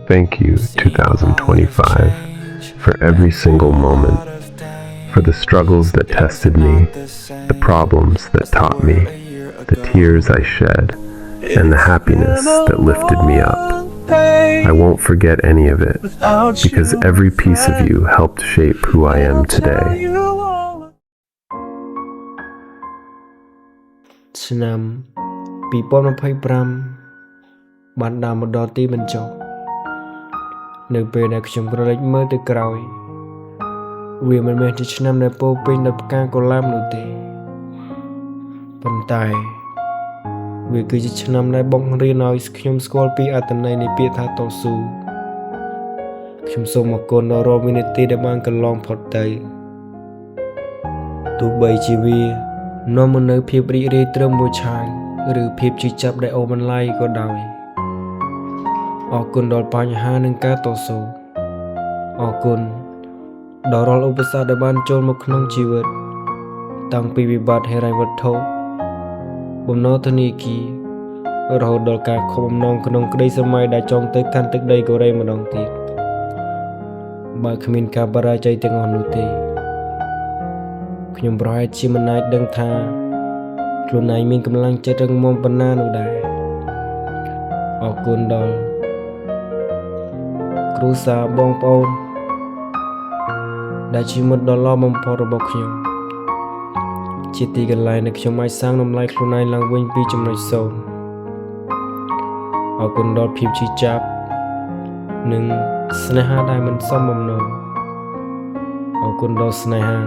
Thank you, 2025, for every single moment, for the struggles that tested me, the problems that taught me, the tears I shed, and the happiness that lifted me up. I won't forget any of it, because every piece of you helped shape who I am today. ឆ្នាំ2025បានដើរមកដល់ទីបញ្ចប់នៅពេលដែលខ្ញុំក្រឡេកមើលទៅក្រោយវាមិនមែនជាឆ្នាំដែលពោរពេញដោយផ្កាកុលាបនោះទេប៉ុន្តែវាគឺជាឆ្នាំដែលបង្រៀនឲ្យខ្ញុំស្គាល់ពីអត្ថន័យនៃពាក្យថាតស៊ូខ្ញុំសូមអរគុណដល់រាល់វិនាទីដែលបានកន្លងផុតទៅទោះបីជាវានាំមកនូវភាពរីករាយត្រឹមមួយឆាយឬភាពជឿចាប់ដែលអូសបន្លាយក៏ដោយអរគុណដល់បញ្ហានិងការតស៊ូអរគុណដល់រាល់ឧបសគ្គដែលបានចូលមកក្នុងជីវិតតាំងពីវិបត្តិហិរញ្ញវត្ថុបំណុលធនាគាររហូតដល់ការខំបំណងក្នុងក្តីស្រមៃដែលចង់ទៅកាន់ទឹកដីកូរ៉េម្ដងទៀតបើគ្មានការបរាជ័យទាំងអស់នោះទេខ្ញុំប្រហែលជាមិនអាចដឹងថាខ្លួនឯងមានកម្លាំងចិត្តរឹងមាំប៉ុណ្ណានោះដែរអរគុណដល់គ្រួសារបងប្អូនដែលជាមិត្តដ៏ល្អបំផុតរបស់ខ្ញុំជាទីកន្លែងដែលខ្ញុំអាចសាងតម្លៃខ្លួនឯងឡើងវិញពីចំណុចសូន្យអរគុណដល់ភាពជឿចាប់និងស្នេហាដែលមិនសមបំណងអរគុណដល់ស្នេហា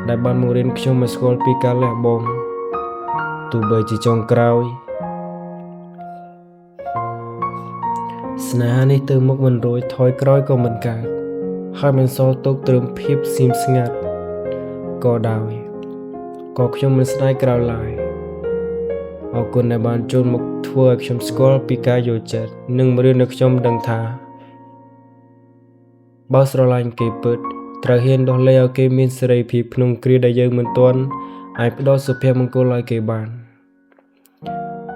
ដែលបានបង្រៀនខ្ញុំឲ្យស្គាល់ពីការលះបង់ទោះបីជាចុងក្រោយស្នេហានេះទៅមុខមិនរួចថយក្រោយក៏មិនកើតហើយមិនសល់ទុកត្រឹមភាពស្ងៀមស្ងាត់ក៏ដោយក៏ខ្ញុំមិនស្ដាយក្រោយឡើយអរគុណដែលបានចូលមកធ្វើឲ្យខ្ញុំស្គាល់ពីការយល់ចិត្តនិងបង្រៀនឲ្យខ្ញុំដឹងថាបើស្រឡាញ់គេពិតត្រូវហ៊ានដោះលែងឲ្យគេមានសេរីភាពក្នុងគ្រាដែលយើងមិនទាន់អាចផ្ដល់សុភមង្គលឲ្យគេបាន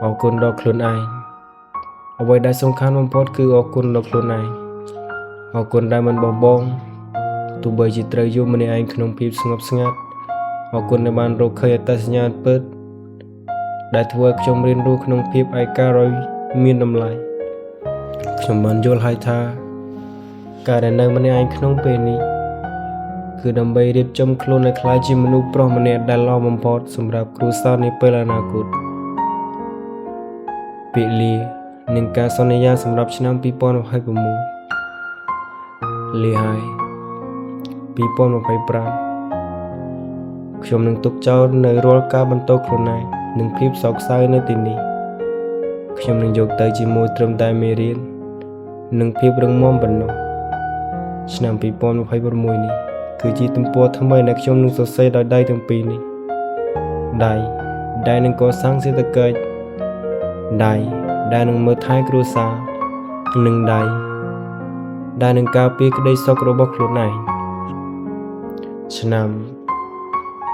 អរគុណដល់ខ្លួនឯងអ្វីដែលសំខាន់បំផុតគឺអរគុណដល់ខ្លួនឯងអរគុណដែលមិនបោះបង់ទោះបីជាត្រូវយកម្នាក់ឯងក្នុងភាពស្ងប់ស្ងាត់អរគុណដែលបានរកឃើញអត្តសញ្ញាណពិតដែលធ្វើឲ្យខ្ញុំរៀនរស់ក្នុងភាពឯកាដោយមានតម្លៃខ្ញុំបានយល់ហើយថាការដែលនៅម្នាក់ឯងក្នុងពេលនេះគឺដើម្បីរៀបចំខ្លួនឲ្យក្លាយជាមនុស្សប្រុសម្នាក់ដែលល្អបំផុតសម្រាប់គ្រួសារនាពេលអនាគតពាក្យលានិងការសន្យាសម្រាប់ឆ្នាំ2026លាហើយ2025ខ្ញុំនឹងទុកចោលនៅរាល់ការបន្តខ្លួនឯងនិងភាពសោកសៅនៅទីនេះខ្ញុំនឹងយកទៅជាមួយត្រឹមតែមេរៀននិងភាពរឹងមាំប៉ុណ្ណោះឆ្នាំ2026នេះគឺជាទំព័រថ្មីដែលខ្ញុំនឹងសរសេរដោយដៃទាំងពីរនេះដៃដែលនឹងកសាងសេដ្ឋកិច្ចដៃដែលនឹងមើលថែគ្រួសារនិងដៃដែលនឹងការពារក្តីសុខរបស់ខ្លួនឯងឆ្នាំ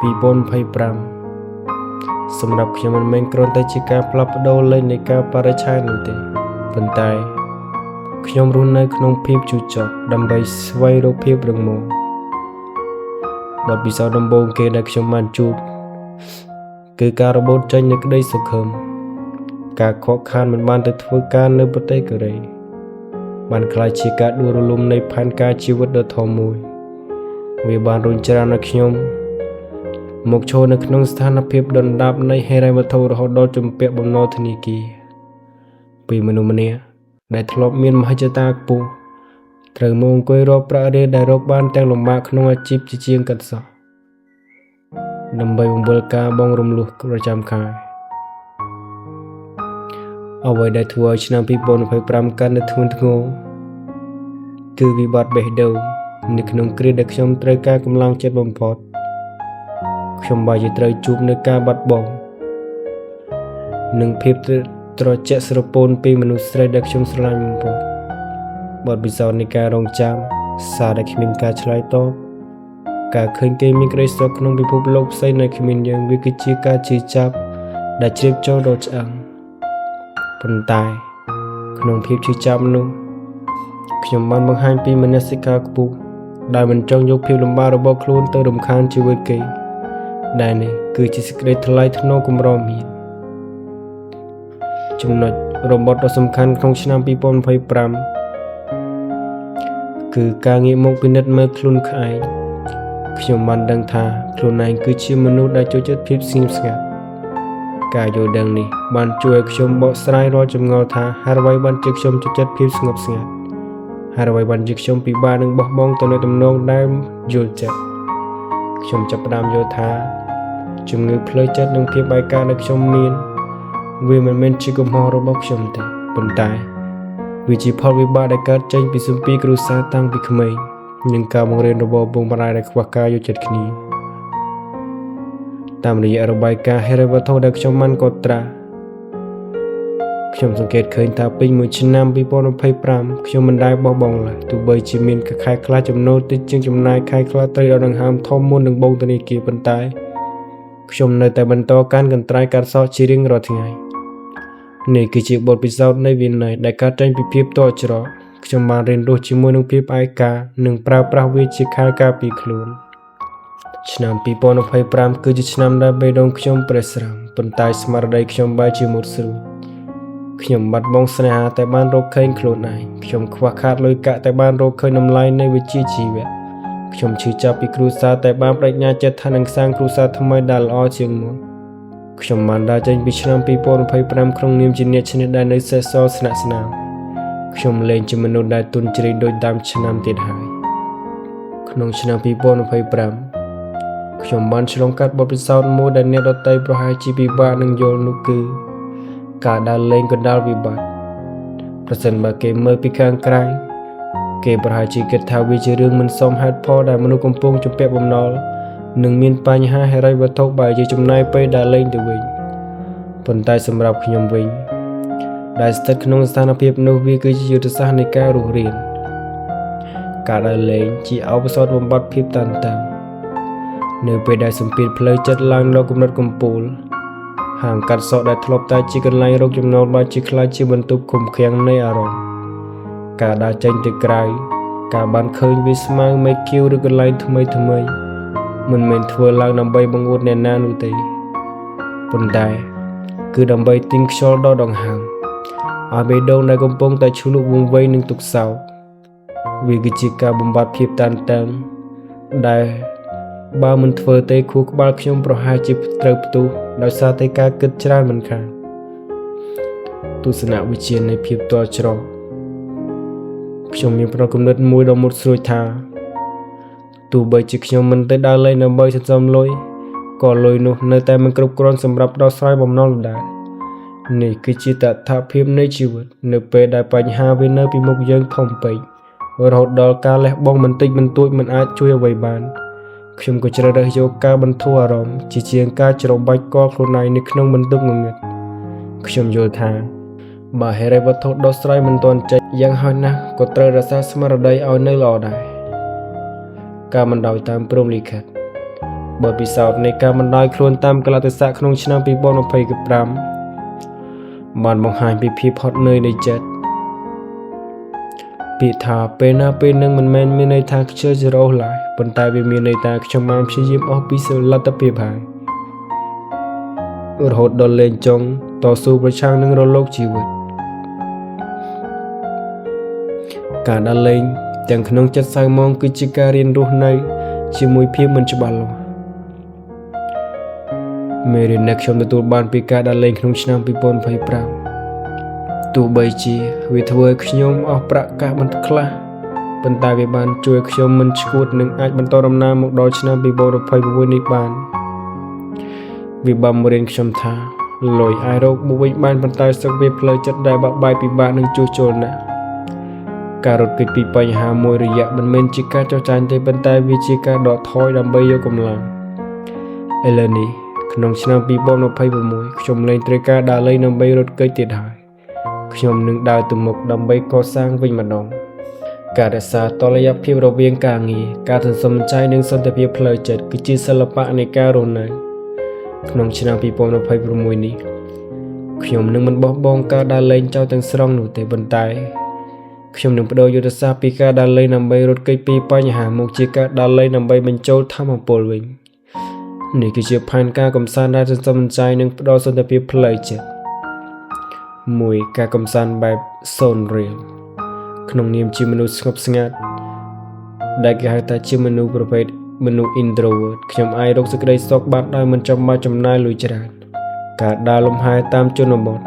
2025សម្រាប់ខ្ញុំមិនមែនគ្រាន់តែជាការផ្លាស់ប្ដូរលេខនៃកាលបរិច្ឆេទនោះទេប៉ុន្តែខ្ញុំរស់នៅក្នុងភាពជូរចត់ដើម្បីស្វែងរកភាពរឹងមាំបទពិសោធន៍ដំបូងគេដែលខ្ញុំបានជួបគឺការរបូតចេញនៃក្តីសង្ឃឹមការខកខានមិនបានទៅធ្វើការនៅប្រទេសកូរ៉េបានក្លាយជាការដួលរលំនៃផែនការជីវិតដ៏ធំមួយវាបានរុញច្រានឲ្យខ្ញុំមកឈរនៅក្នុងស្ថានភាពដុនដាបនៃហិរញ្ញវត្ថុរហូតដល់ជំពាក់បំណុលធនាគារពីមនុស្សម្នាក់ដែលធ្លាប់មានមហិច្ឆតាខ្ពស់ត្រូវមកអង្គុយរកប្រាក់រៀលដែលរកបានទាំងលំបាកក្នុងអាជីពជាជាងកាត់សក់ដើម្បីបង្វិលការបង់រំលោះប្រចាំខែអ្វីដែលធ្វើឲ្យឆ្នាំ2025កាន់តែធ្ងន់ធ្ងរគឺវិបត្តិបេះដូងនៅក្នុងគ្រាដែលខ្ញុំត្រូវការកម្លាំងចិត្តបំផុតខ្ញុំបែរជាត្រូវជួបនឹងការបាត់បង់និងភាពត្រជាក់ស្រពោនពីមនុស្សស្រីដែលខ្ញុំស្រឡាញ់បំផុតបទពិសោធន៍នៃការរងចាំសារដែលគ្មានការឆ្លើយតបការឃើញគេមានក្តីសុខក្នុងពិភពលោកផ្សេងនៅគ្មានយើងវាគឺជាការជឿចាប់ដែលជ្រាបចូលដល់ឆ្អឹងប៉ុន្តែក្នុងភាពជឿចាប់នោះ ខ្ញុំបានបង្ហាញពីមនសិការខ្ពស់ដែលមិនចង់យកភាពលំបាករបស់ខ្លួនទៅរំខានជីវិតគេដែលនេះគឺជាសេចក្តីថ្លៃថ្នូរកម្រមានចំណុចរបស់ដ៏សំខាន់ក្នុងឆ្នាំ2025គឺការងាកមកពិនិត្យមើលខ្លួនឯងខ្ញុំបានដឹងថាខ្លួនឯងគឺជាមនុស្សដែលចូលចិត្តភាពស្ងៀមស្ងាត់ការយល់ដឹងនេះបានជួយឲ្យខ្ញុំបកស្រាយរាល់ចម្ងល់ថាហេតុអ្វីបានជាខ្ញុំចូលចិត្តភាពស្ងប់ស្ងាត់ហេតុអ្វីបានជាខ្ញុំពិបាកនឹងបោះបង់ទំនាក់ទំនងដែលយល់ចិត្តខ្ញុំចាប់ផ្ដើមយល់ថាជំងឺផ្លូវចិត្តនិងភាពឯកាដែលខ្ញុំមានវាមិនមែនជាកំហុសរបស់ខ្ញុំទេប៉ុន្តែវាជាផលវិបាកដែលកើតចេញពីសម្ពាធគ្រួសារតាំងពីក្មេងនិងការបង្រៀនរបស់ឪពុកម្ដាយដែលខ្វះការយល់ចិត្តគ្នាតាមរយៈរបាយការណ៍ហិរញ្ញវត្ថុដែលខ្ញុំបានកត់ត្រាខ្ញុំសង្កេតឃើញថាពេញមួយឆ្នាំ2025ខ្ញុំមិនដែលបោះបង់ឡើយទោះបីជាមានខែខ្លះចំណូលតិចជាងចំណាយខែខ្លះត្រូវដកដង្ហើមធំមុននឹងបង់ធនាគារប៉ុន្តែខ្ញុំនៅតែបន្តកាន់កន្ត្រៃកាត់សក់ជារៀងរាល់ថ្ងៃនេះគឺជាបទពិសោធន៍នៃវិន័យដែលកើតចេញពីភាពតក់ច្រកខ្ញុំបានរៀនរស់ជាមួយនឹងភាពឯកានិងប្រើប្រាស់វាជាខែលការពារខ្លួនឆ្នាំ2025គឺជាឆ្នាំដែលបេះដូងខ្ញុំប្រេះស្រាំប៉ុន្តែស្មារតីខ្ញុំបែរជាមុតស្រួចខ្ញុំបាត់បង់ស្នេហាតែបានរកឃើញខ្លួនឯងខ្ញុំខ្វះខាតលុយកាក់តែបានរកឃើញតម្លៃនៃវិជ្ជាជីវៈខ្ញុំឈឺចាប់ពីគ្រួសារតែបានបដិញ្ញាចិត្តថានឹងសាងគ្រួសារថ្មីដែលល្អជាងមុនខ្ញុំបានដើរចេញពីឆ្នាំ2025ក្នុងនាមជាអ្នកឈ្នះដែលនៅសេសសល់ស្នាក់ស្នាមខ្ញុំលែងជាមនុស្សដែលទុនជ្រៃដូចដើមឆ្នាំទៀតហើយក្នុងឆ្នាំ2025ខ្ញុំបានឆ្លងកាត់បទពិសោធន៍មួយដែលអ្នកដទៃប្រហែលជាពិបាកនឹងយល់នោះគឺការដើរលេងកណ្ដាលវិបត្តិប្រសិនបើគេមើលពីខាងក្រៅគេប្រហែលជាគិតថាវាជារឿងមិនសមហេតុផលដែលមនុស្សកំពុងជំពាក់បំណុលនិងមានបញ្ហាហិរញ្ញវត្ថុបែរជាចំណាយពេលដើរលេងទៅវិញប៉ុន្តែសម្រាប់ខ្ញុំវិញដែលស្ថិតក្នុងស្ថានភាពនោះវាគឺជាយុទ្ធសាស្ត្រនៃការរស់រានការដើរលេងជាឱសថបំបត្តិភាពតានតឹងនៅពេលដែលសម្ពាធផ្លូវចិត្តឡើងដល់កម្រិតកំពូលហាងកាត់សក់ដែលធ្លាប់តែជាកន្លែងរកចំណូលបានជាខ្លាចជាបន្ទប់ឃុំឃាំងនៃអារម្មណ៍ការដើរចេញទៅក្រៅការបានឃើញវាស្មៅមេគៀវឬកន្លែងថ្មីមិនមែនធ្វើឡើងដើម្បីបង្អួតអ្នកណានោះទេប៉ុន្តែគឺដើម្បីទិញខ្យល់ដកដង្ហើមឲ្យបេះដូងដែលកំពុងតែឈឺលក់វង្វេងនឹងទុក្ខសោកវាគឺជាការបំបត្តិភាពតានតឹងដែលបើមិនធ្វើទេខួរក្បាលខ្ញុំប្រហែលជាត្រូវផ្ទុះដោយសារតែការគិតច្រើនមិនខានទស្សនវិជ្ជានៃភាពតល់ច្រកខ្ញុំមានប្រគំនិតមួយដ៏មុតស្រួចថាទោះបីជាខ្ញុំមិនទៅដើរលេងដើម្បីសន្សំលុយក៏លុយនោះនៅតែមិនគ្រប់គ្រាន់សម្រាប់ដោះស្រាយបំណុលដែរនេះគឺជាតថភាពនៃជីវិតនៅពេលដែលបញ្ហាវានៅពីមុខយើងធំពេករហូតដល់ការលះបង់បន្តិចបន្តួចមិនអាចជួយអ្វីបានខ្ញុំក៏ជ្រើសរើសយកការបន្ធូរអារម្មណ៍ជាងការច្របាច់កលខ្លួនឯងនៅក្នុងបន្ទប់ងងឹតខ្ញុំយល់ថាបើហេរ៉េវត្ថុដោះស្រាយមិនទាន់ចេញយ៉ាងហោចណាស់ក៏ត្រូវរក្សាស្មារតីឲ្យនៅល្អដែរការបណ្ដោយតាមព្រហ្មលិខិតបទពិសោធន៍នៃការបណ្ដោយខ្លួនតាមកលៈទេសៈក្នុងឆ្នាំ2025បានបង្ហាញពីភាពហត់នឿយនៃចិត្តពាក្យថាពេលណាពេលនឹងមិនមែនមានន័យថាខ្ជិលច្រអូសឡើយប៉ុន្តែវាមានន័យថាខ្ញុំបានព្យាយាមអស់ពីសិលទ្ធភាពហើយរហូតដល់លែងចង់តស៊ូប្រឆាំងនឹងរលកជីវិតការដើរលេងទាំងក្នុងចិត្តសៅហ្មងគឺជាការរៀនរស់នៅជាមួយភាពមិនច្បាស់លាស់មេរៀនដែលខ្ញុំទទួលបានពីការដើរលេងក្នុងឆ្នាំ2025ទោះបីជាវាធ្វើឲ្យខ្ញុំអស់ប្រាក់កាសបន្តិចខ្លះប៉ុន្តែវាបានជួយខ្ញុំមិនឈួតនិងអាចបន្តដំណើរមកដល់ឆ្នាំ2026នេះបានវាបានបង្រៀនខ្ញុំថាលុយអាចរកមកវិញបានប៉ុន្តែសុខភាពផ្លូវចិត្តដែលបាក់បែកពិបាកនឹងជួសជុលណាស់ការរត់គេចពីបញ្ហាមួយរយៈមិនមែនជាការចោទចាញ់ទេប៉ុន្តែវាជាការដកថយដើម្បីយកកម្លាំងឥឡូវនេះក្នុងឆ្នាំ2026ខ្ញុំលែងត្រូវការដើរលេងដើម្បីរត់គេចទៀតហើយខ្ញុំនឹងដើរទៅមុខដើម្បីកសាងវិញម្ដងការរក្សាតុល្យភាពរវាងការងារការសន្សំចៃនិងសន្តិភាពផ្លូវចិត្តគឺជាសិល្បៈនៃការរស់នៅក្នុងឆ្នាំ2026នេះខ្ញុំនឹងមិនបោះបង់ការដើរលេងចោលទាំងស្រុងនោះទេប៉ុន្តែ ខ្ញុំនឹងបដូរយុទ្ធសាស្ត្រពីការដើរលេងដើម្បីរត់គេចពីបញ្ហាមកជាការដើរលេងដើម្បីបញ្ចូលធម៌ពលវិញនេះគឺជាផែនការកំសាន្តដែលសន្សំសំចៃនិងផ្ដល់សន្តិភាពផ្លូវចិត្ត1ការកំសាន្តបែបសូនរៀលក្នុងនាមជាមនុស្សស្ងប់ស្ងាត់ដែលគេហៅថាជាមនុស្សប្រភេទមនុស្ស introvert ខ្ញុំអាចរកសេចក្តីសុខបានដោយមិនចាំបាច់ចំណាយលុយច្រើនការដើរលំហែតាមជនបទ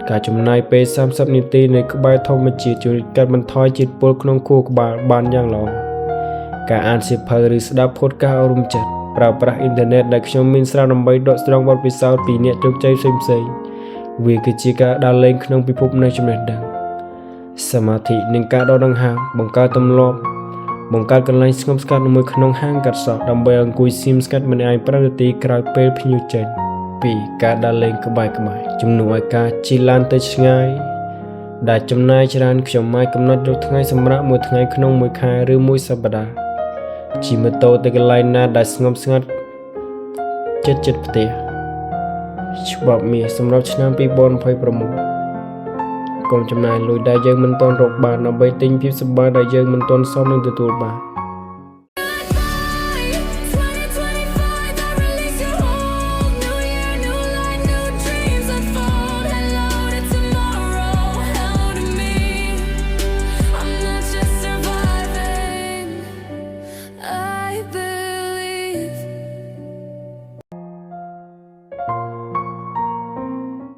ការចំណាយពេល30នាទីនៅក្បែរធម្មជាតិជួយកាត់បន្ថយជាតិពុលក្នុងខួរក្បាលបានយ៉ាងល្អការអានសៀវភៅឬស្ដាប់ podcast អប់រំចិត្តប្រើប្រាស់អ៊ីនធឺណិតដែលខ្ញុំមានស្រាប់ដើម្បីដកស្រង់បទពិសោធន៍ពីអ្នកជោគជ័យផ្សេងៗវាគឺជាការដើរលេងក្នុងពិភពនៃចំណេះដឹងសមាធិនិងការដកដង្ហើមបង្កើតទម្លាប់បង្កើតកន្លែងស្ងប់ស្ងាត់មួយក្នុងហាងកាត់សក់ដើម្បីអង្គុយស្ងៀមស្ងាត់ម្នាក់ឯង5នាទីក្រោយពេលភ្ញៀវចេញ2ការដើរលេងក្បែរជំនួសឲ្យការជិះឡានទៅឆ្ងាយដែលចំណាយច្រើនខ្ញុំអាចកំណត់យកថ្ងៃសម្រាប់មួយថ្ងៃក្នុងមួយខែឬមួយសប្តាហ៍ជិះម៉ូតូទៅកន្លែងណាដែលស្ងប់ស្ងាត់ជិតផ្ទះច្បាប់មាសសម្រាប់ឆ្នាំ2026កុំចំណាយលុយដែលយើងមិនទាន់រកបានដើម្បីទិញភាពសប្បាយដែលយើងមិនទាន់សមនឹងទទួលបាន